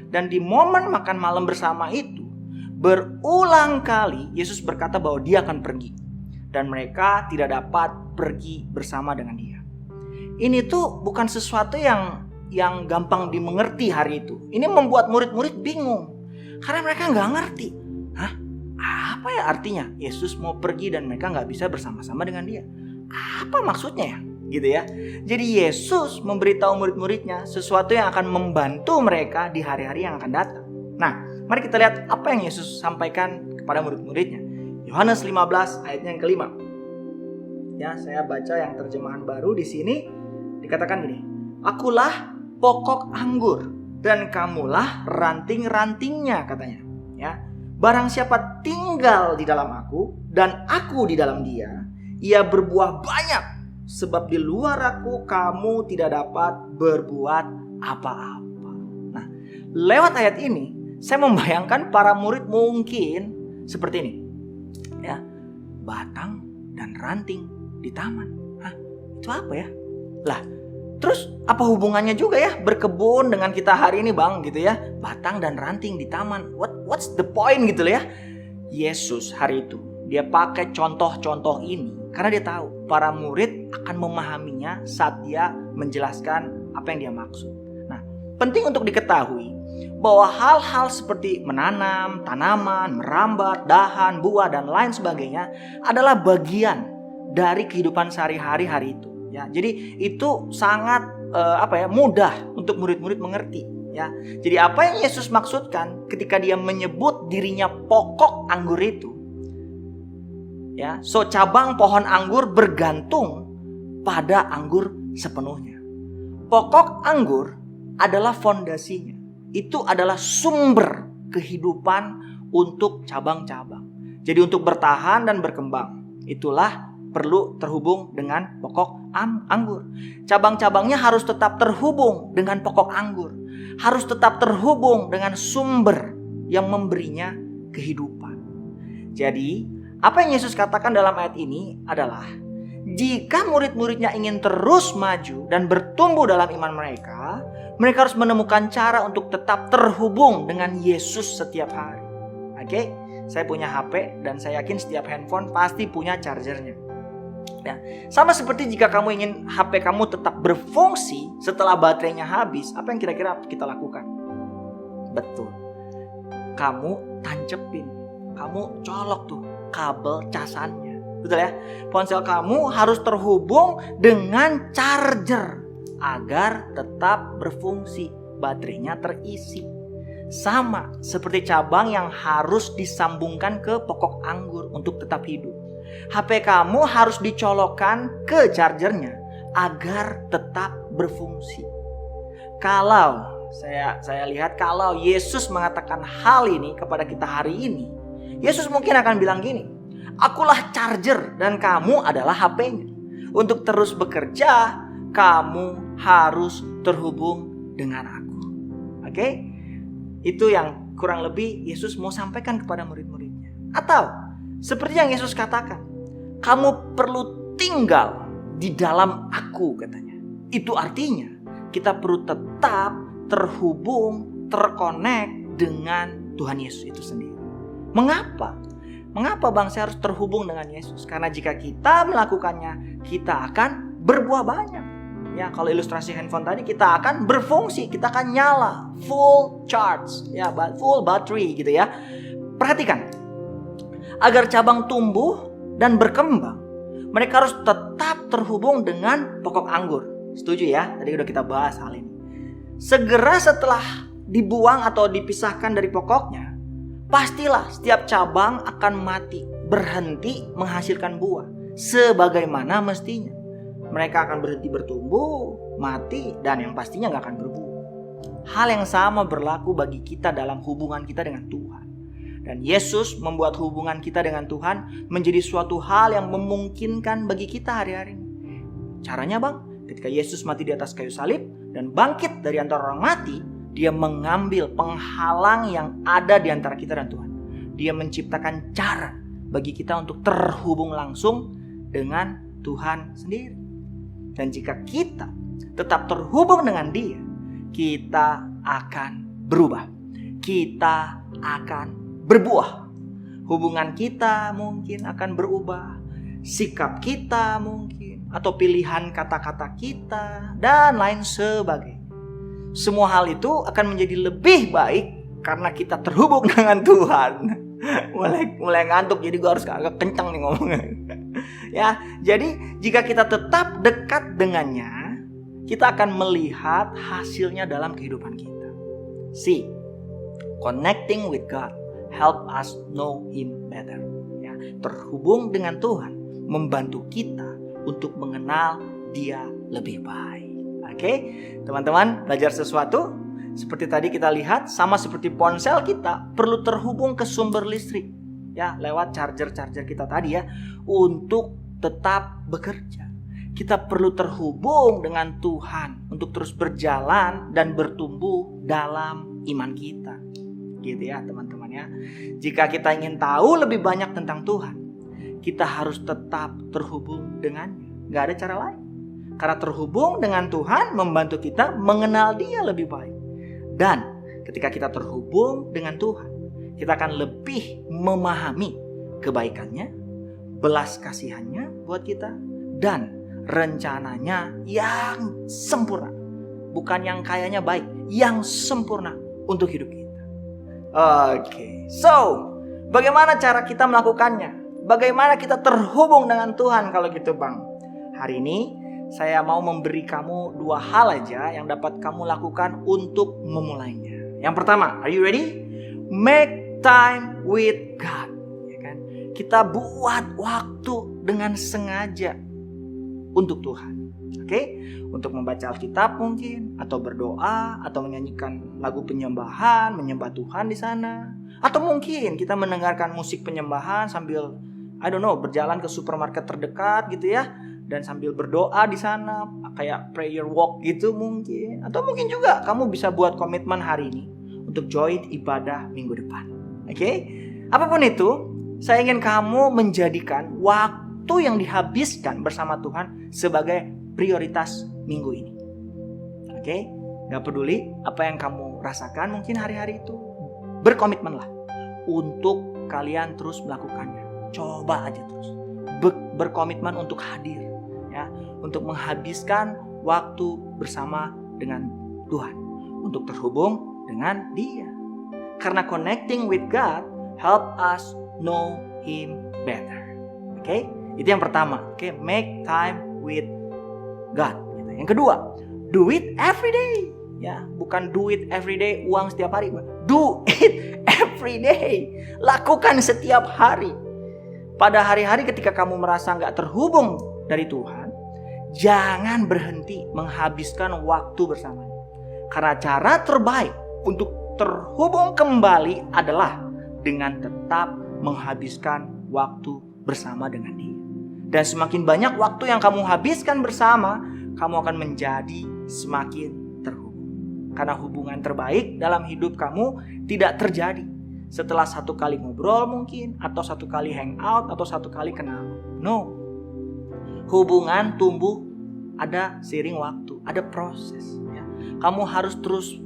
Dan di momen makan malam bersama itu, berulang kali Yesus berkata bahwa Dia akan pergi. Dan mereka tidak dapat pergi bersama dengan Dia. Ini tuh bukan sesuatu yang gampang dimengerti hari itu. Ini membuat murid-murid bingung. Karena mereka gak ngerti. Hah? Apa ya artinya? Yesus mau pergi dan mereka gak bisa bersama-sama dengan Dia. Apa maksudnya ya? Gitu ya. Jadi Yesus memberitahu murid-muridnya sesuatu yang akan membantu mereka di hari-hari yang akan datang. Nah, mari kita lihat apa yang Yesus sampaikan kepada murid-muridnya. Yohanes 15 ayatnya yang kelima. Ya, saya baca yang terjemahan baru di sini. Dikatakan gini, akulah pokok anggur dan kamulah ranting-rantingnya, katanya. Ya, barang siapa tinggal di dalam aku dan aku di dalam dia, ia berbuah banyak. Sebab di luar aku kamu tidak dapat berbuat apa-apa. Nah, lewat ayat ini Saya membayangkan para murid mungkin seperti ini. Ya, batang dan ranting di taman. Hah, itu apa ya? Lah, terus apa hubungannya juga ya berkebun dengan kita hari ini bang gitu ya? Batang dan ranting di taman. What's the point gitu ya? Yesus hari itu dia pakai contoh-contoh ini karena dia tahu para murid akan memahaminya saat dia menjelaskan apa yang dia maksud. Nah, penting untuk diketahui bahwa hal-hal seperti menanam, tanaman, merambat, dahan, buah dan lain sebagainya adalah bagian dari kehidupan sehari-hari hari itu. Ya, jadi itu sangat mudah untuk murid-murid mengerti. Ya, jadi apa yang Yesus maksudkan ketika dia menyebut dirinya pokok anggur itu? Ya, so cabang pohon anggur bergantung pada anggur sepenuhnya. Pokok anggur adalah fondasinya. Itu adalah sumber kehidupan untuk cabang-cabang. Jadi untuk bertahan dan berkembang, itulah perlu terhubung dengan pokok anggur. Cabang-cabangnya harus tetap terhubung dengan pokok anggur. Harus tetap terhubung dengan sumber yang memberinya kehidupan. Jadi, apa yang Yesus katakan dalam ayat ini adalah jika murid-muridnya ingin terus maju dan bertumbuh dalam iman mereka harus menemukan cara untuk tetap terhubung dengan Yesus setiap hari. Oke? Saya punya HP dan saya yakin setiap handphone pasti punya chargernya. Ya, sama seperti jika kamu ingin HP kamu tetap berfungsi setelah baterainya habis, apa yang kira-kira kita lakukan? Betul. Kamu tancepin, kamu colok tuh kabel casannya. Betul ya? Ponsel kamu harus terhubung dengan charger agar tetap berfungsi, baterainya terisi. Sama seperti cabang yang harus disambungkan ke pokok anggur untuk tetap hidup. HP kamu harus dicolokkan ke chargernya agar tetap berfungsi. Kalau saya lihat kalau Yesus mengatakan hal ini kepada kita hari ini, Yesus mungkin akan bilang gini, akulah charger dan kamu adalah HP-nya. Untuk terus bekerja, kamu harus terhubung dengan aku. Oke? Itu yang kurang lebih Yesus mau sampaikan kepada murid-muridnya. Atau seperti yang Yesus katakan, kamu perlu tinggal di dalam aku katanya. Itu artinya kita perlu tetap terhubung, terkonek dengan Tuhan Yesus itu sendiri. Mengapa? Mengapa bang saya harus terhubung dengan Yesus? Karena jika kita melakukannya, kita akan berbuah banyak. Ya, kalau ilustrasi handphone tadi kita akan berfungsi, kita akan nyala, full charge, ya, full battery gitu ya. Perhatikan, agar cabang tumbuh dan berkembang, mereka harus tetap terhubung dengan pokok anggur. Setuju ya? Tadi udah kita bahas hal ini. Segera setelah dibuang atau dipisahkan dari pokoknya, pastilah setiap cabang akan mati, berhenti menghasilkan buah, sebagaimana mestinya. Mereka akan berhenti bertumbuh, mati, dan yang pastinya gak akan berbuah. Hal yang sama berlaku bagi kita dalam hubungan kita dengan Tuhan. Dan Yesus membuat hubungan kita dengan Tuhan menjadi suatu hal yang memungkinkan bagi kita hari-hari ini. Caranya bang, ketika Yesus mati di atas kayu salib dan bangkit dari antara orang mati, dia mengambil penghalang yang ada di antara kita dan Tuhan. Dia menciptakan cara bagi kita untuk terhubung langsung dengan Tuhan sendiri. Dan jika kita tetap terhubung dengan Dia, kita akan berubah. Kita akan berbuah. Hubungan kita mungkin akan berubah. Sikap kita mungkin, atau pilihan kata-kata kita, dan lain sebagainya. Semua hal itu akan menjadi lebih baik karena kita terhubung dengan Tuhan. Mulai ngantuk, jadi gue harus agak kencang nih ngomongnya. Ya, jadi jika kita tetap dekat dengannya, kita akan melihat hasilnya dalam kehidupan kita. See, connecting with God help us know Him better. Ya, terhubung dengan Tuhan membantu kita untuk mengenal Dia lebih baik. Oke, teman-teman belajar sesuatu? Seperti tadi kita lihat, sama seperti ponsel kita perlu terhubung ke sumber listrik. Ya, lewat charger kita tadi ya, untuk tetap bekerja. Kita perlu terhubung dengan Tuhan untuk terus berjalan dan bertumbuh dalam iman kita. gitu ya teman-teman ya. Jika kita ingin tahu lebih banyak tentang Tuhan, kita harus tetap terhubung dengannya. Gak ada cara lain. Karena terhubung dengan Tuhan membantu kita mengenal Dia lebih baik. Dan ketika kita terhubung dengan Tuhan, kita akan lebih memahami kebaikannya, belas kasihannya buat kita, dan rencananya yang sempurna. Bukan yang kayaknya baik, yang sempurna untuk hidup kita. Oke, so bagaimana cara kita melakukannya? Bagaimana kita terhubung dengan Tuhan kalau gitu Bang? Hari ini saya mau memberi kamu 2 hal aja yang dapat kamu lakukan untuk memulainya. Yang pertama, are you ready? Make time with God. Ya kan? Kita buat waktu dengan sengaja untuk Tuhan. Oke? Untuk membaca Alkitab mungkin, atau berdoa, atau menyanyikan lagu penyembahan, menyembah Tuhan di sana. Atau mungkin kita mendengarkan musik penyembahan sambil berjalan ke supermarket terdekat gitu ya, dan sambil berdoa di sana, kayak prayer walk gitu mungkin. Atau mungkin juga kamu bisa buat komitmen hari ini untuk join ibadah minggu depan. Oke? Apapun itu, saya ingin kamu menjadikan waktu yang dihabiskan bersama Tuhan sebagai prioritas minggu ini. Oke? Gak peduli apa yang kamu rasakan mungkin hari-hari itu, berkomitmenlah untuk kalian terus melakukannya. Coba aja terus berkomitmen untuk hadir, ya, untuk menghabiskan waktu bersama dengan Tuhan, untuk terhubung dengan Dia. Karena connecting with God help us know Him better. Oke? Itu yang pertama. Oke, make time with God. Yang kedua, do it every day. Ya, bukan do it every day uang setiap hari. Do it every day. Lakukan setiap hari. Pada hari-hari ketika kamu merasa gak terhubung dari Tuhan, jangan berhenti menghabiskan waktu bersamanya. Karena cara terbaik untuk terhubung kembali adalah dengan tetap menghabiskan waktu bersama dengan Dia. Dan semakin banyak waktu yang kamu habiskan bersama, kamu akan menjadi semakin terhubung. Karena hubungan terbaik dalam hidup kamu tidak terjadi setelah 1 kali ngobrol mungkin, atau 1 kali hangout, atau 1 kali kenal. No. Hubungan tumbuh ada seiring waktu, ada proses. Ya. Kamu harus terus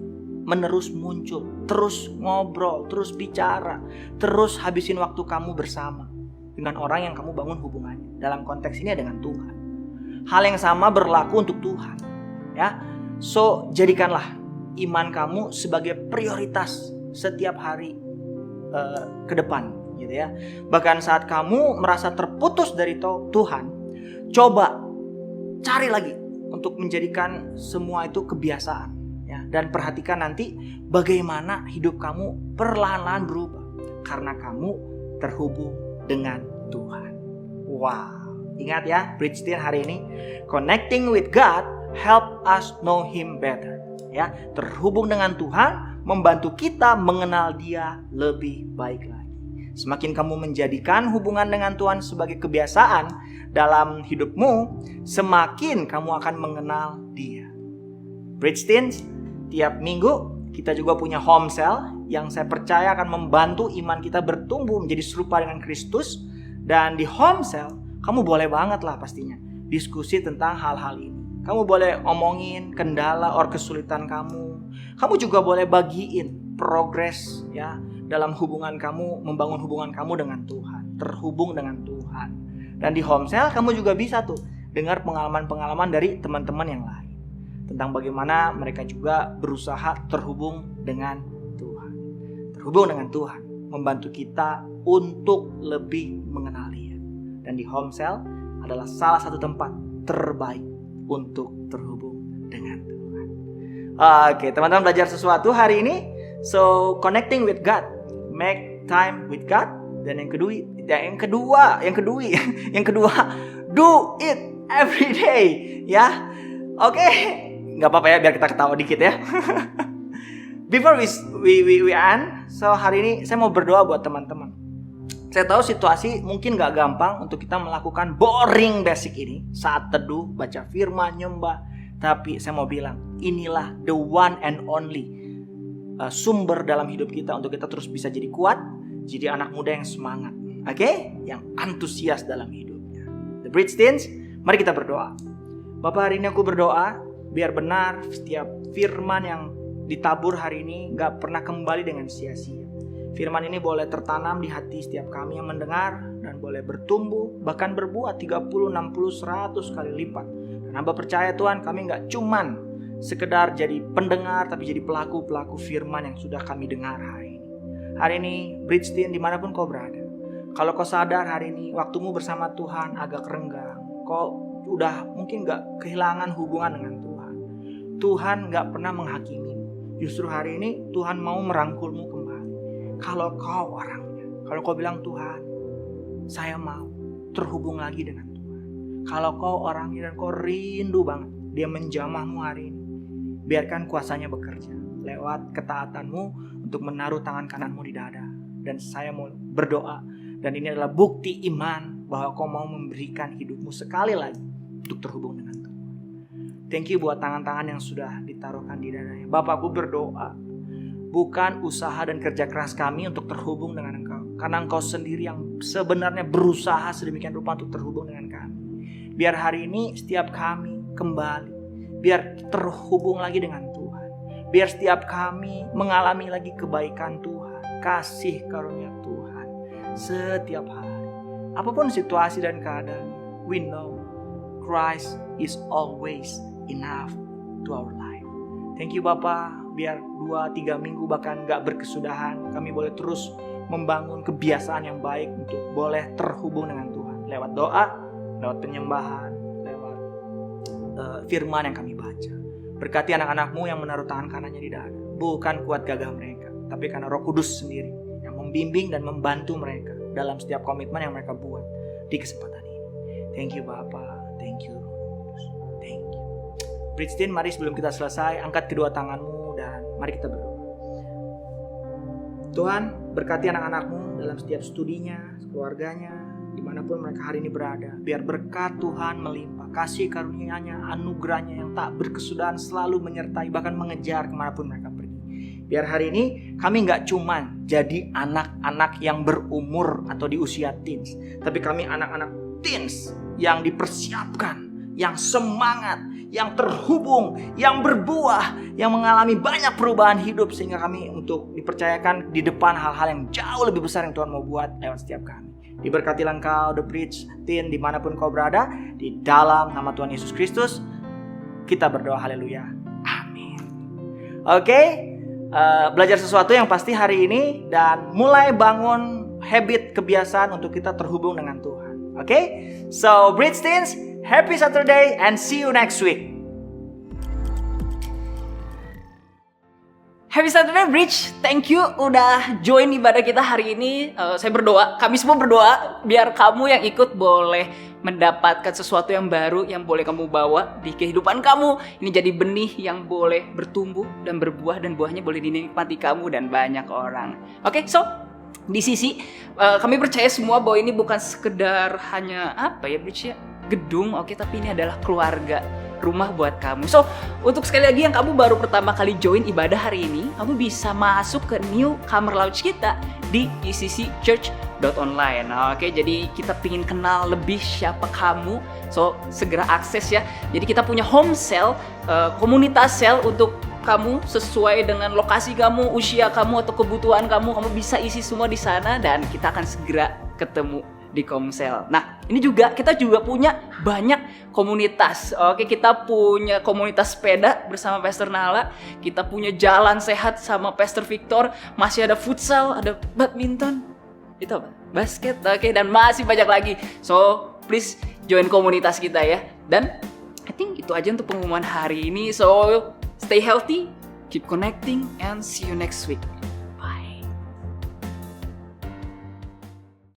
menerus muncul, terus ngobrol, terus bicara, terus habisin waktu kamu bersama dengan orang yang kamu bangun hubungannya. Dalam konteks ini dengan Tuhan. Hal yang sama berlaku untuk Tuhan. Ya. So, jadikanlah iman kamu sebagai prioritas setiap hari ke depan gitu ya. Bahkan saat kamu merasa terputus dari Tuhan, coba cari lagi untuk menjadikan semua itu kebiasaan ya. Dan perhatikan nanti bagaimana hidup kamu perlahan-lahan berubah karena kamu terhubung dengan Tuhan. Wow, ingat ya, Bridge Team hari ini, connecting with God help us know Him better. Ya, terhubung dengan Tuhan membantu kita mengenal Dia lebih baik lagi. Semakin kamu menjadikan hubungan dengan Tuhan sebagai kebiasaan dalam hidupmu, semakin kamu akan mengenal Dia. Bridge Teens, tiap minggu kita juga punya home cell yang saya percaya akan membantu iman kita bertumbuh menjadi serupa dengan Kristus. Dan di home cell, kamu boleh banget lah pastinya diskusi tentang hal-hal ini. Kamu boleh omongin kendala or kesulitan kamu. Kamu juga boleh bagiin progres ya dalam hubungan kamu, membangun hubungan kamu dengan Tuhan, terhubung dengan Tuhan. Dan di home cell kamu juga bisa tuh dengar pengalaman-pengalaman dari teman-teman yang lain tentang bagaimana mereka juga berusaha terhubung dengan Tuhan. Terhubung dengan Tuhan membantu kita untuk lebih mengenal Dia. Dan di home cell adalah salah satu tempat terbaik untuk terhubung dengan Tuhan. Oke, teman-teman belajar sesuatu hari ini. So, connecting with God, make time with God. Dan yang kedua, do it every day, ya. Oke, nggak apa-apa ya, biar kita ketawa dikit ya. Before we end, so hari ini saya mau berdoa buat teman-teman. Saya tahu situasi mungkin gak gampang untuk kita melakukan boring basic ini saat teduh, baca firman, nyembah. Tapi saya mau bilang, inilah the one and only sumber dalam hidup kita untuk kita terus bisa jadi kuat, jadi anak muda yang semangat, oke? Yang antusias dalam hidupnya. The Bridge Teens, mari kita berdoa. Bapak, hari ini aku berdoa biar benar setiap firman yang ditabur hari ini gak pernah kembali dengan sia-sia. Firman ini boleh tertanam di hati setiap kami yang mendengar dan boleh bertumbuh, bahkan berbuah 30, 60, 100 kali lipat. Dan hamba percaya Tuhan, kami gak cuman sekedar jadi pendengar, tapi jadi pelaku-pelaku firman yang sudah kami dengar hari ini. Hari ini, Bridge Teen, dimanapun kau berada, kalau kau sadar hari ini waktumu bersama Tuhan agak renggang, kau udah mungkin gak kehilangan hubungan dengan Tuhan. Tuhan gak pernah menghakimi. Justru hari ini Tuhan mau merangkulmu kembali. Kalau kau orangnya, kalau kau bilang Tuhan, saya mau terhubung lagi dengan Tuhan. Kalau kau orangnya dan kau rindu banget Dia menjamahmu hari ini, biarkan kuasanya bekerja lewat ketaatanmu untuk menaruh tangan kananmu di dada. Dan saya mau berdoa, dan ini adalah bukti iman bahwa kau mau memberikan hidupmu sekali lagi untuk terhubung dengan Tuhan. Thank you buat tangan-tangan yang sudah ditaruhkan di dadanya. Bapakku berdoa, bukan usaha dan kerja keras kami untuk terhubung dengan Engkau, karena Engkau sendiri yang sebenarnya berusaha sedemikian rupa untuk terhubung dengan kami. Biar hari ini setiap kami kembali, biar terhubung lagi dengan Tuhan. Biar setiap kami mengalami lagi kebaikan Tuhan, kasih karunia Tuhan setiap hari. Apapun situasi dan keadaan, we know Christ is always enough to our life. Thank you Bapa, biar 2-3 minggu bahkan gak berkesudahan, kami boleh terus membangun kebiasaan yang baik untuk boleh terhubung dengan Tuhan. Lewat doa, lewat penyembahan, firman yang kami baca. Berkati anak-anakmu yang menaruh tangan kanannya di dada. Bukan kuat gagah mereka, tapi karena Roh Kudus sendiri yang membimbing dan membantu mereka dalam setiap komitmen yang mereka buat di kesempatan ini. Thank you Bapa, thank you, thank you. Bridge Teen, mari sebelum kita selesai, angkat kedua tanganmu dan mari kita berdoa. Tuhan, berkati anak-anakmu dalam setiap studinya, keluarganya, dimanapun mereka hari ini berada. Biar berkat Tuhan melimpah, kasih karunia-Nya, anugerahnya yang tak berkesudahan selalu menyertai, bahkan mengejar kemanapun mereka pergi. Biar hari ini kami gak cuman jadi anak-anak yang berumur atau di usia teens, tapi kami anak-anak teens yang dipersiapkan, yang semangat, yang terhubung, yang berbuah, yang mengalami banyak perubahan hidup, sehingga kami untuk dipercayakan di depan hal-hal yang jauh lebih besar yang Tuhan mau buat lewat setiap kami. Diberkatilah engkau, The Bridge Teen, dimanapun kau berada. Di dalam nama Tuhan Yesus Kristus kita berdoa, haleluya, amin. Oke, belajar sesuatu yang pasti hari ini, dan mulai bangun habit, kebiasaan untuk kita terhubung dengan Tuhan. Oke, so Bridge Teens, happy Saturday and see you next week. Happy Saturday Bridge, thank you udah join ibadah kita hari ini. Saya berdoa, kami semua berdoa biar kamu yang ikut boleh mendapatkan sesuatu yang baru yang boleh kamu bawa di kehidupan kamu. Ini jadi benih yang boleh bertumbuh dan berbuah, dan buahnya boleh dinikmati kamu dan banyak orang. Oke, so di sisi kami percaya semua bahwa ini bukan sekedar hanya Bridge ya, gedung, oke, tapi ini adalah keluarga, rumah buat kamu. So, untuk sekali lagi yang kamu baru pertama kali join ibadah hari ini, kamu bisa masuk ke newcomer lounge kita di ecc.church.online. Oke, jadi kita pingin kenal lebih siapa kamu. So, segera akses ya. Jadi kita punya home cell, komunitas cell untuk kamu sesuai dengan lokasi kamu, usia kamu atau kebutuhan kamu. Kamu bisa isi semua di sana dan kita akan segera ketemu di Komsel. Nah, ini juga kita juga punya banyak komunitas. Oke, kita punya komunitas sepeda bersama Pastor Nala, kita punya jalan sehat sama Pastor Victor, masih ada futsal, ada badminton, itu apa? Basket, oke, dan masih banyak lagi. So, please join komunitas kita ya. Dan I think itu aja untuk pengumuman hari ini. So, stay healthy, keep connecting, and see you next week.